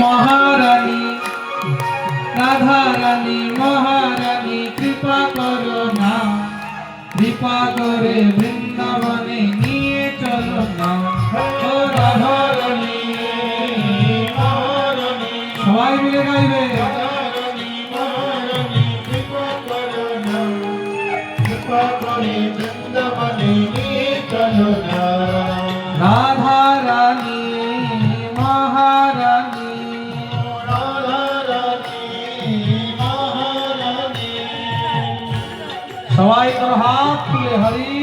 মহারানী রাধা রানী মহারানী কৃপা করো না, কৃপা করে বৃন্দাবনে নিয়ে চলো না। ও রাধা রানী মহারানী, সবাই মিলে গাইবে। রাধা রানী মহারানী, সবাই তোর হাত তুলে হরি